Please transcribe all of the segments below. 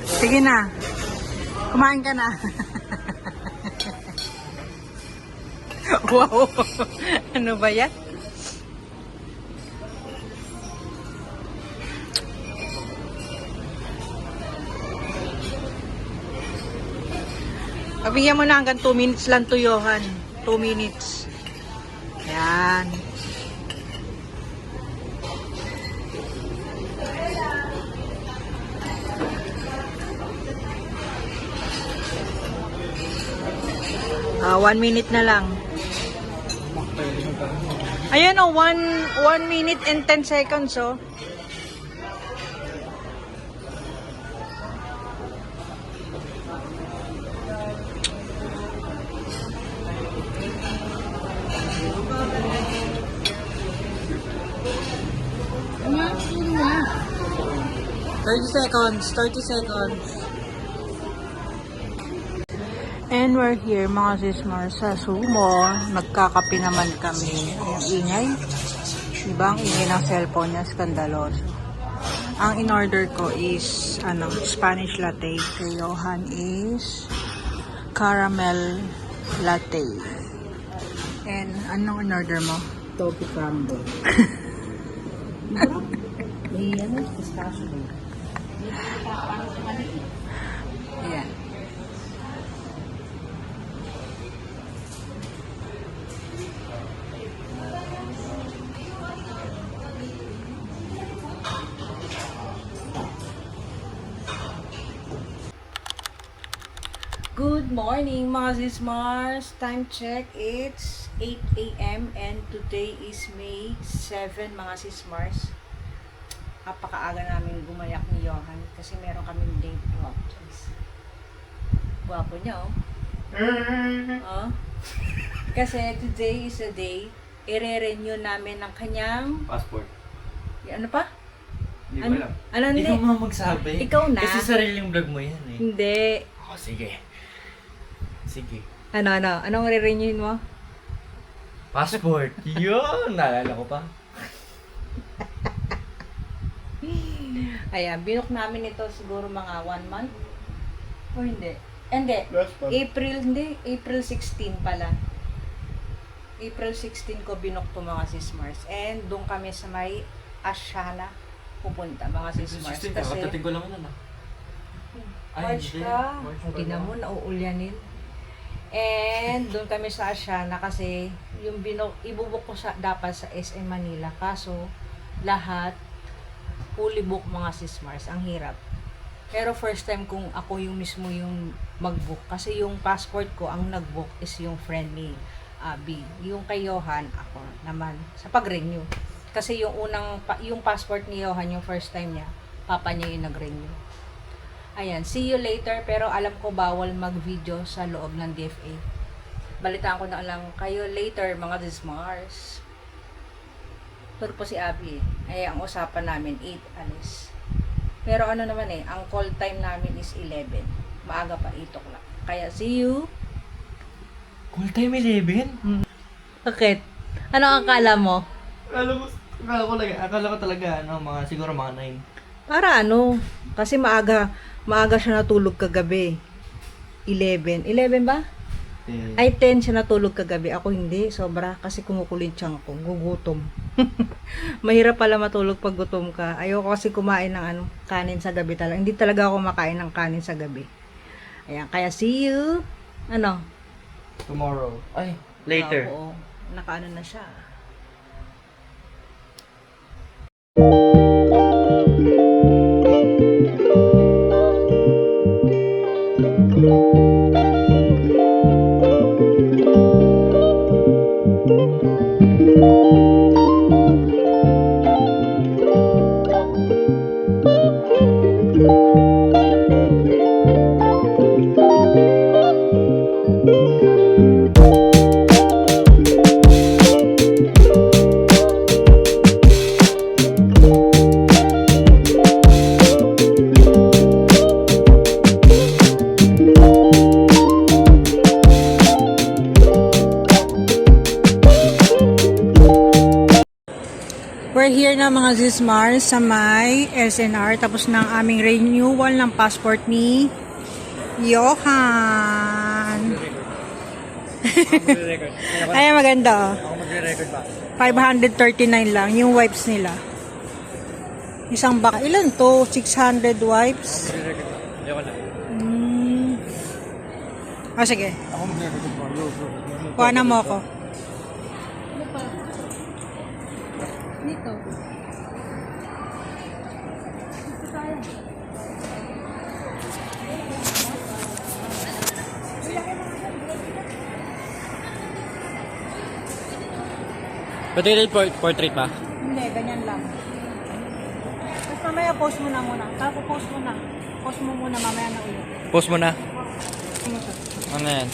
Sige na. Kumain ka na. Wow. Ano ba yan? Pabigyan mo na hanggang 2 minutes lang to, Johan. 2 minutes. Yan. Ah, 1 minute na lang. Ayan o, 1 minute and 10 seconds oh. Thirty seconds. And we're here mga sismar sa Sumo. Nagkakape naman kami. Ang ingay. Diba ang ingay ng cellphone niya? Skandaloso. Ang in-order ko is Spanish latte. Kay Johan is caramel latte. And anong in-order mo? Topi crumble. May pistachio din. Ayan. Good morning mga sismars. Time check, it's 8 AM and today is May 7 mga sismars. Napakaaga namin gumayak ni Johan kasi meron kaming date. Oh, guwapo niya oh. Oh. Kasi today is a day i-renew namin ng kanyang passport. Ano pa? Hindi ko alam. Ano hindi? Ikaw mga magsabi. Ikaw na. Kasi sariling vlog mo yan eh. Hindi. Oh, sige. Sige. Anong re-renewin mo? Passport. Yun! Naalala ko pa. Ayan, binook namin ito siguro mga 1 month. O hindi? Hindi. April 16 pala. April 16 ko binook to mga sismars. And doon kami sa may Asiana pupunta mga sismars. Kasi Katating ko lang yun ah. March ka. Hindi na mo, nauulyanin. And doon kami sa Asiana kasi yung ibubuk ko dapat sa SM Manila. Kaso lahat fully book mga sismars. Ang hirap. Pero first time kung ako yung mismo yung mag-book. Kasi yung passport ko, ang nag-book is yung friend ni Abby. Yung kay Johan, ako naman. Sa pag-renew. Kasi yung passport ni Johan, yung first time niya, papa niya yung nag-renew. Ayan, see you later. Pero alam ko bawal mag-video sa loob ng DFA. Balitaan ko na lang kayo later mga sismars. Pero po si Abby ay ang usapan namin 8 alis. Pero ano naman ang call time namin is 11. Maaga pa 8 o'clock. Kaya see you. Call time 11? Bakit? Ano ang akala mo? Akala ko talaga siguro mga 9. Para kasi maaga siya natulog kagabi. 11 ba? Ay 10 siya natulog kagabi. Ako hindi, sobra kasi kumukulit siyang ako, gugutom. Mahirap pala matulog pag gutom ka. Ayoko kasi kumain ng kanin sa gabi talaga. Hindi talaga ako makain ng kanin sa gabi. Ayan, kaya see you. Tomorrow. Ay, later. Oo, nakaano na siya. After na mga Zismar sa may SNR, tapos na ang aming renewal ng passport ni Johan. Ay, maganda oh. Ako magre-record pa. 539 lang yung wipes nila. Isang baka. Ilan to? 600 wipes? Magre-record pa. Ayoko na. Oh, sige. Ako magre-record pa. Kuha na mo ako. Dito. Pwede portrait pa? Hindi, ganyan lang. Tapos mamaya post mo na muna. Post mo na. Post mo muna mamaya na ulit. Post mo na. Sige to. Ano yan?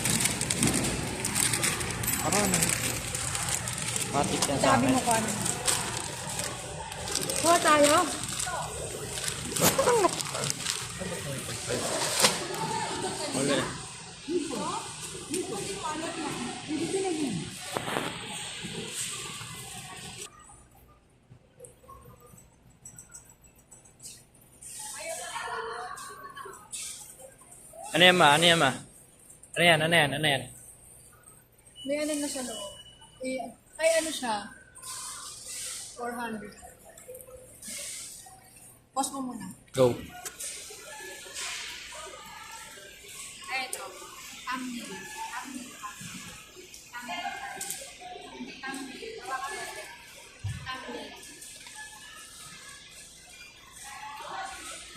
Ako ano? Matik yan sa Sabi akin. mo ko ano. Kuha tayo. Uli. Ano yan ma? Ano yan ma? Ano yan? Ano yan? Ano yan? May ano na sa loob. Ay, ano siya? 400. Pause mo muna. Go. Ay, ito. Amni.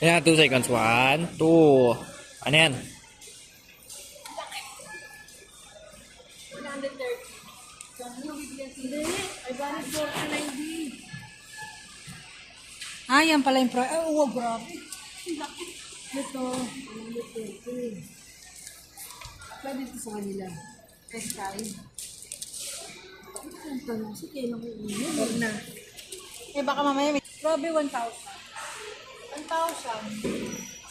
Ayan, 2 seconds. 1, 2. Ano yan? 130. Hindi. Ay, banit 490. Ah, yan pala yung pro. Ay, oh, grabe. Ito. 130. Pwede ito sa kanila. Test time. Ito na. Sige, lang yung Huwag na. Eh, baka mamaya may... Grabe, 1,000. 1,000.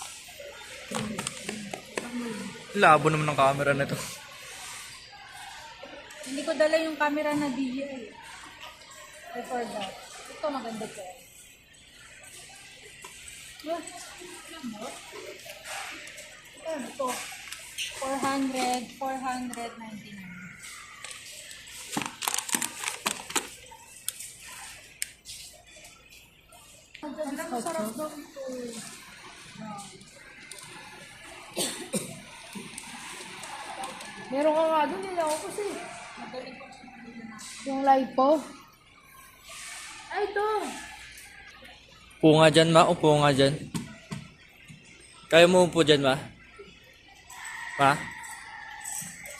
Labo naman ng camera na to. Hindi ko dala yung camera na DJI. I forgot. Ito maganda ko. Ano to? 499. Ang sarap daw ito. Meron ka nga doon, nila ako kasi. Yung live po. Ay, ito. Upo nga dyan ma. Upo nga dyan. Kaya mo upo dyan ma? Ma?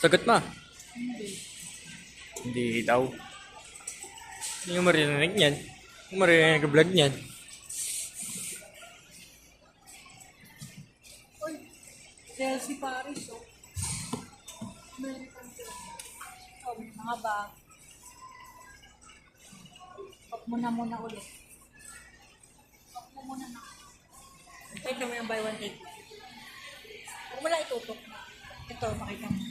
Sagot ma. Hindi daw. Hindi mo marinig yan. Hindi mo marinig ang vlog niyan. Chelsea Paris, oh. Oh, mga bag. Pop mo na muna ulit. Pop mo muna na. Ito mo yung buy one take. Huwag mo lang itutok. Ito, makita mo.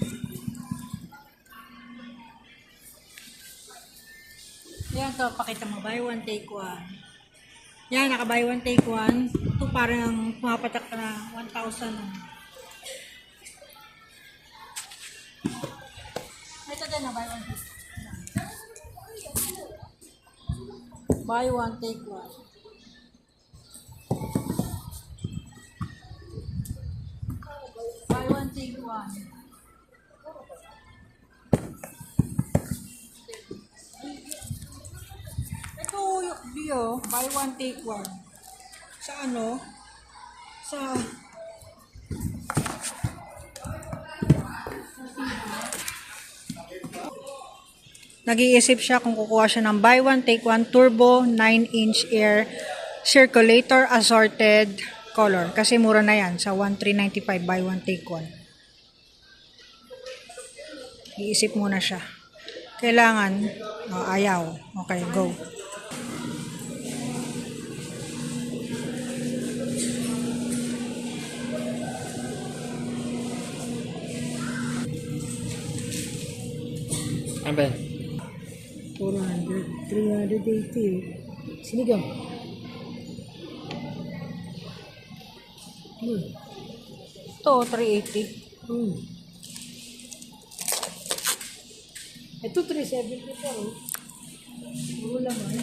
Yan to, pakita mo. Buy one take one. Yan, naka buy one take one. Ito parang pumapatak ka na 1,000 na. Ito din na buy one take. Buy one take one. Buy one take one. Ito yung bio, buy one take one. Sa ano? Sa nag-iisip siya kung kukuha siya ng buy one take one turbo 9-inch air circulator assorted color kasi mura na yan sa 1,395 buy one take one. Iisip muna siya. Kailangan ayaw. Okay, go. Ano ba? 400. 380. Sinigang. Ito, 380. Ito, 370 pa rin. Puro laman.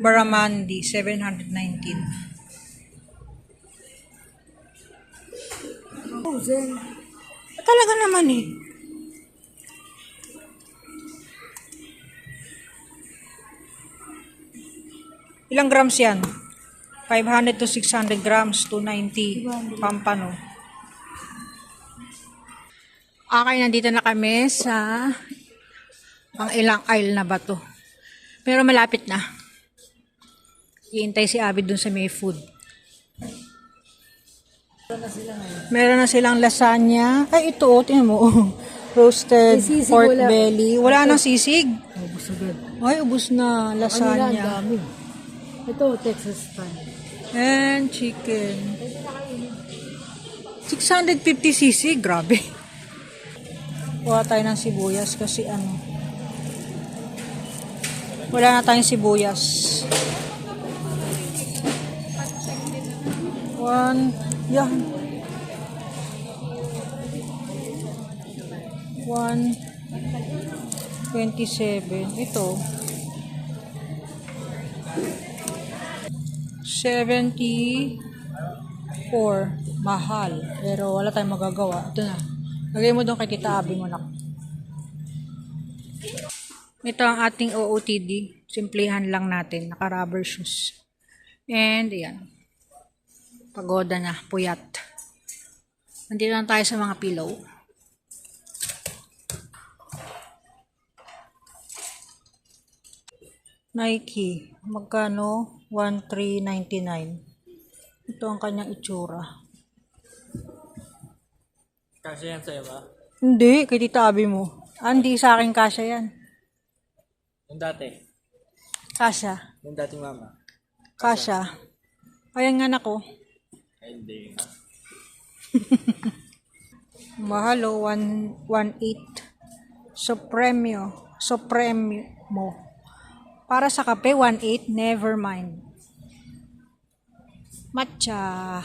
Baramandi, 719. Frozen. Talaga naman eh. Ilang grams yan? 500 to 600 grams, 290. Pampano. Okay, nandito na kami sa pang ilang aisle na ba to. Pero malapit na. Iintay si Abby dun sa may food. Meron na silang lasagna. Ay, ito, tingnan mo. Roasted May sisig, pork wala. belly. Wala nang sisig. Ubus agad. Ay, ubus na Kanila, ang lasagna. dami. Ito, Texas style. And chicken. 650 cc. Grabe. Kuha tayo ng sibuyas kasi ano. Wala na tayong sibuyas. 1. Yan. 127. Ito. 74. Mahal. Pero wala tayong magagawa. Ito na. Lagay mo doon kay Tita Abby mo na. Ito ang ating OOTD. Simplihan lang natin. Naka-rubber shoes. And ayan. Pagoda na. Puyat. Nandito lang tayo sa mga pillow. Nike. Magkano? 1,399. Ito ang kanyang itsura. Kasi yan sa'yo ba? Hindi, kay Tita Abby mo. Hindi sa akin kasya yan. Yung dati. Kasya. Yung dating mama. Kasya. Ayan nga nako. Ay, hindi. Mahal o, 1.8. Supremo. Para sa kape, 1.8. Never mind. Matcha.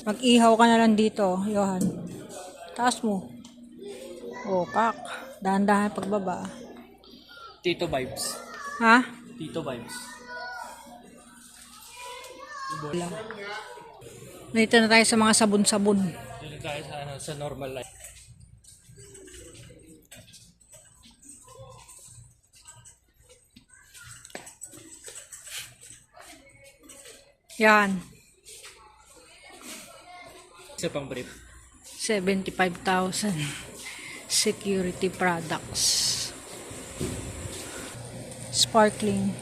Mag-ihaw ka na lang dito, Johan. Taas mo. O, pak. Dahan-dahan pagbaba. Tito vibes. Ha? Tito vibes. Wala. Dito na tayo sa mga sabon-sabon. Dito tayo sa, sa normal life. Yan. Isa pang brief. 75,000 security products. Sparkling.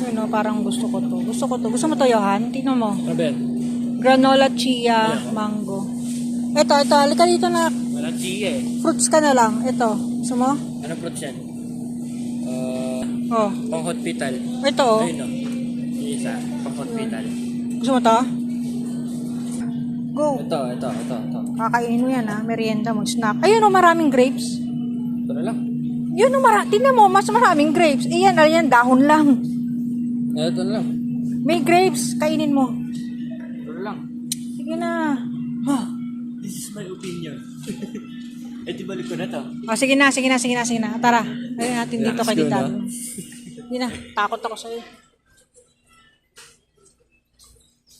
Ano, parang gusto ko to. Gusto ko to. Gusto mo to, Johan? Tingnan mo. Ano ba yan? Granola, chia, mango. Ito. Halika dito na. Walang chia eh. Fruits ka na lang. Ito. Gusto mo? Anong fruits yan? Oh. Pang hospital. Ito, oh. Ayun o. Yung isa. Pang hospital. Gusto mo to? Go. Ito. Kakainin mo yan, ha? Merienda mo. Snack. Ayun, oh, maraming grapes. Ito na lang. Yun, oh, tingnan mo, mas maraming grapes. Iyan, dahon lang. Ito na lang. May grapes, kainin mo. Ito na lang. Sige na. This is my opinion. Eh, di balik ko na to. Oh, sige na. Tara. Ayun natin dito Relax kay ko Tita. na. Sige na, takot ako sa'yo.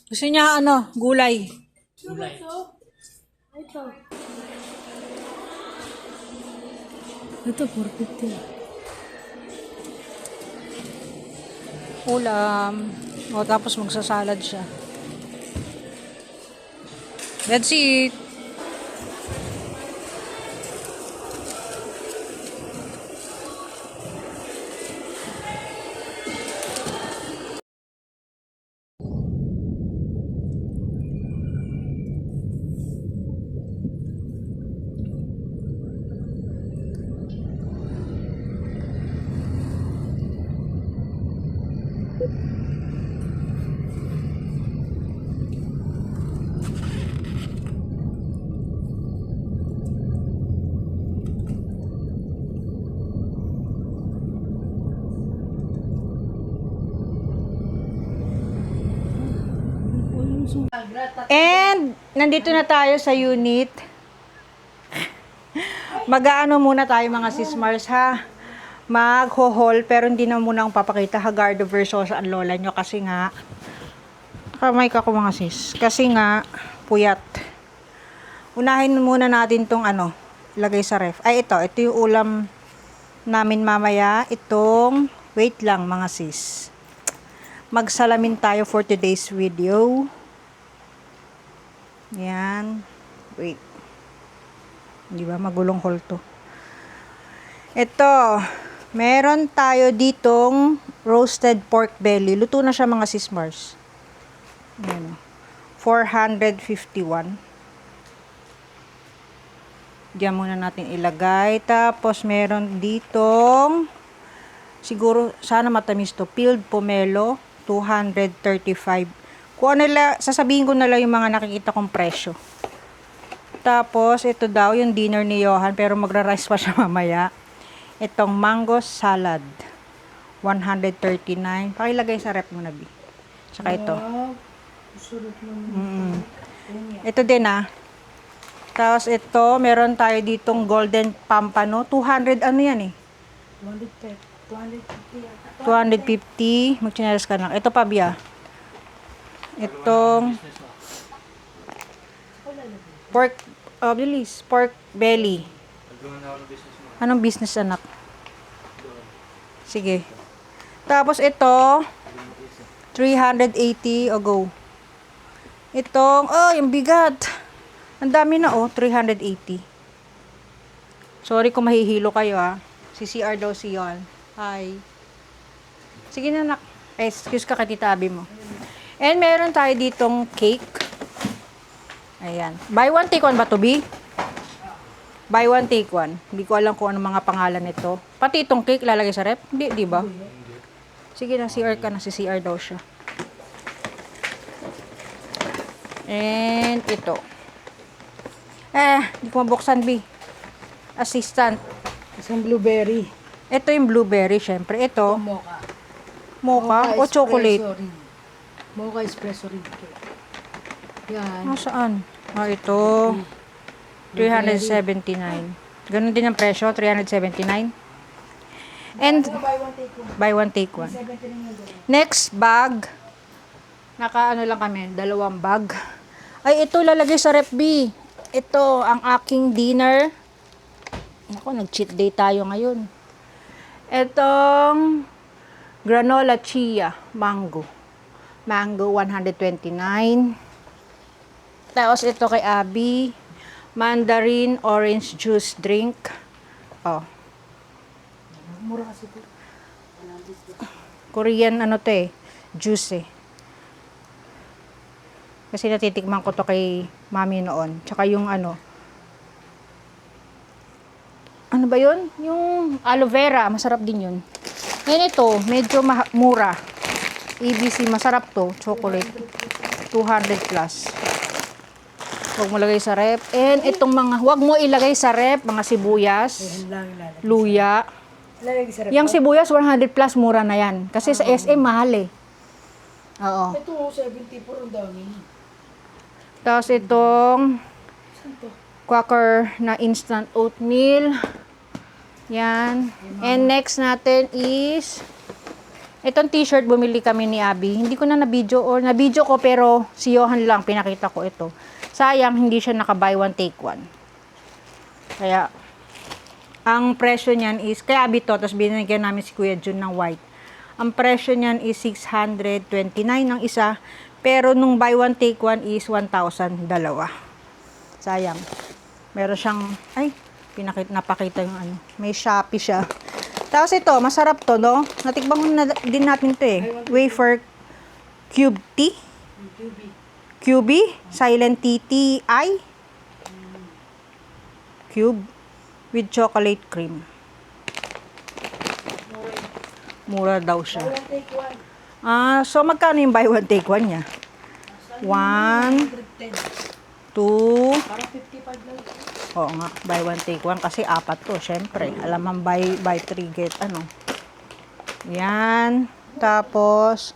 Gusto niya, gulay. Gulay. Ito, 450. Ulam. O, tapos magsasalad siya. That's it. And, nandito na tayo sa unit. Mag-aano muna tayo mga sis Mars ha. Mag-haul, pero hindi na muna akong papakita. Hagardo versus ang lola nyo kasi nga, kamay ka ko mga sis. Kasi nga, puyat. Unahin muna natin tong ano, lagay sa ref. Ay, ito yung ulam namin mamaya. Itong, wait lang mga sis. Magsalamin tayo for today's video. Yan. Wait. Di ba? Magulong haul to. Ito. Meron tayo ditong roasted pork belly. Luto na siya mga sis Mars. Ayan. 451. Diyan muna natin ilagay. Tapos meron ditong siguro sana matamis to. Peeled pomelo. 235. Kung ano lang, sasabihin ko na lang yung mga nakikita kong presyo. Tapos, ito daw yung dinner ni Johan, pero magra-rice pa siya mamaya. Itong mango salad. 139. Pakilagay sa rep mo na, Bi. Tsaka ito. Ito din, Tapos, ito, meron tayo ditong golden pampano. 200, ano yan, 250. Mag-chinelas ka lang. Ito pa, Bia. Itong pork, bilis, pork belly. Anong business, anak? Sige. Tapos ito, 380, o go. Itong, yung bigat. Ang dami na, 380. Sorry kung mahihilo kayo, Si CR daw si Yon. Hi. Sige na, anak. Excuse ka kay Tita Abby mo. And meron tayo ditong cake. Ayan. Buy one, take one ba to, B? Buy one, take one. Hindi ko alam kung ano mga pangalan nito. Pati itong cake, lalagay sa rep? Hindi, di ba? Sige na, CR ka na. Si CR daw siya. And ito. Hindi ko mabuksan, B. Assistant. Isang blueberry. Ito yung blueberry, syempre. Ito. Mocha. Mocha o chocolate? Mocha espresso rin. Yan. Saan? Ito. 379. Ganun din ang presyo, 379. And, buy one, take one. Next, bag. Naka-ano lang kami, 2 bag. Ay, ito lalagay sa ref, B. Ito, ang aking dinner. Ako, nag-cheat day tayo ngayon. Itong granola chia, mango. Mango, 129. Tapos ito kay Abby, mandarin orange juice drink. Mura kasi ito. Korean juice Kasi natitikman ko to kay mami noon. Tsaka yung ano ba yun? Yung aloe vera, masarap din yun. Ngayon ito, medyo mura. ABC, masarap to, chocolate. 200 plus. Huwag mo lagay sa rep. And itong huwag mo ilagay sa rep, mga sibuyas, luya. Yung sibuyas, 100 plus, mura na yan. Kasi sa SM, mahal Oo. Ito, 74 ang dami. Tapos itong Quaker na instant oatmeal. Yan. And next natin is itong t-shirt bumili kami ni Abby. Hindi ko na na-video or na-video ko pero si Johan lang pinakita ko ito. Sayang hindi siya naka-buy one take one. Kaya ang presyo niyan is kaya Abby to tapos binigyan namin si Kuya Jun ng white. Ang presyo niyan is 629 ng isa pero nung buy one take one is 1,000 dalawa. Sayang. Meron siyang napakita yung ano. May Shopee siya. Tapos ito, masarap to, no? Natikbang na din natin to Wafer Cube Tea. QB. Silent TTI. Cube. With chocolate cream. Mura daw siya. So magkano yung buy one take one niya? 1, 2, Parang 55 lang. oo nga, buy one take one kasi 4 to, syempre. Alam ang buy 3 get Yan. Tapos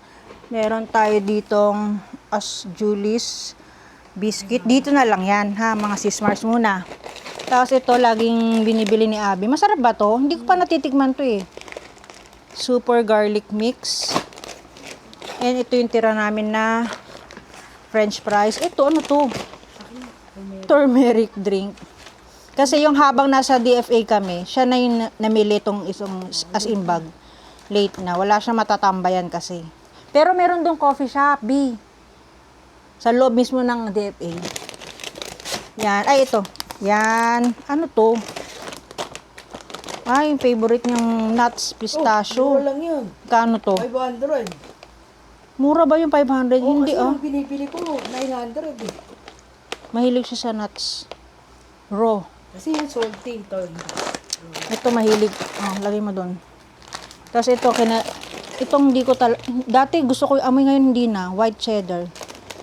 meron tayo ditong as Julie's biscuit. Dito na lang yan, ha, mga Sismars muna. Tapos ito, laging binibili ni Abby. Masarap ba to? Hindi ko pa natitikman to eh. Super garlic mix. And ito yung tira namin na French fries. Ito, ano to? Turmeric drink. Kasi yung habang nasa DFA kami, siya na yung namili itong isang as-in bag. Late na. Wala siya matatambayan kasi. Pero meron dong coffee shop, B. Sa loob mismo ng DFA. Yan. Ay, ito. Yan. Ano to? Ay, yung favorite niyang nuts, pistachio. Mura lang yun. Kano to? 500. Mura ba yung 500? Hindi, Kasi ah. yung pinipili ko, 900 eh. Mahilig siya sa nuts. Raw. Kasi yung salty, ito. Ito mahilig. Oh, lagay mo doon. Tapos ito, itong hindi ko dati gusto ko yung amoy, ngayon hindi na. White cheddar.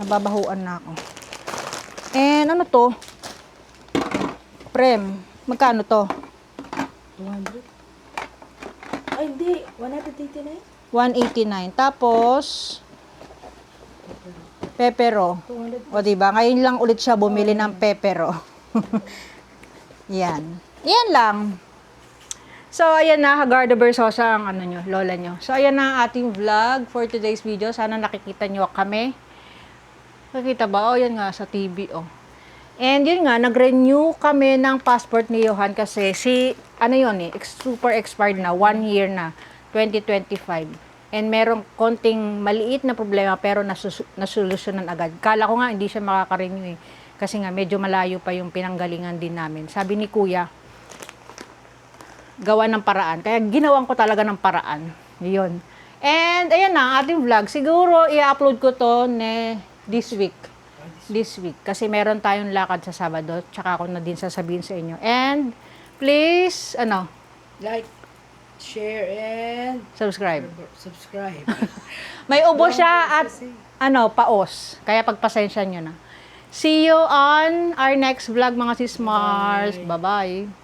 Nababahuan na ako. And ano to? Prem. Magkano to? 200. Ay, hindi. 189. 189. Tapos, pepero. 200. O diba? Ngayon lang ulit siya bumili ng pepero. Yan. Yan lang. So, ayan na, Hagarda Versosa ang ano nyo, lola nyo. So, ayan na ang ating vlog for today's video. Sana nakikita nyo kami. Nakikita ba? Oh, yan nga, sa TV, oh. And yun nga, nag-renew kami ng passport ni Johan kasi ano yun eh, super expired na, 1 year na, 2025. And merong konting maliit na problema pero nasolusyonan agad. Kala ko nga hindi siya makaka-renew eh. Kasi nga medyo malayo pa yung pinanggalingan din namin. Sabi ni Kuya, gawa ng paraan. Kaya ginawan ko talaga ng paraan. Yun. And ayan na ang ating vlog. Siguro i-upload ko to this week. This week. Kasi meron tayong lakad sa Sabado. Tsaka ako na din sasabihin sa inyo. And please, Like, share, and subscribe. subscribe. May ubo siya at paos. Kaya pagpasensya nyo na. See you on our next vlog mga sis Mars. Bye-bye.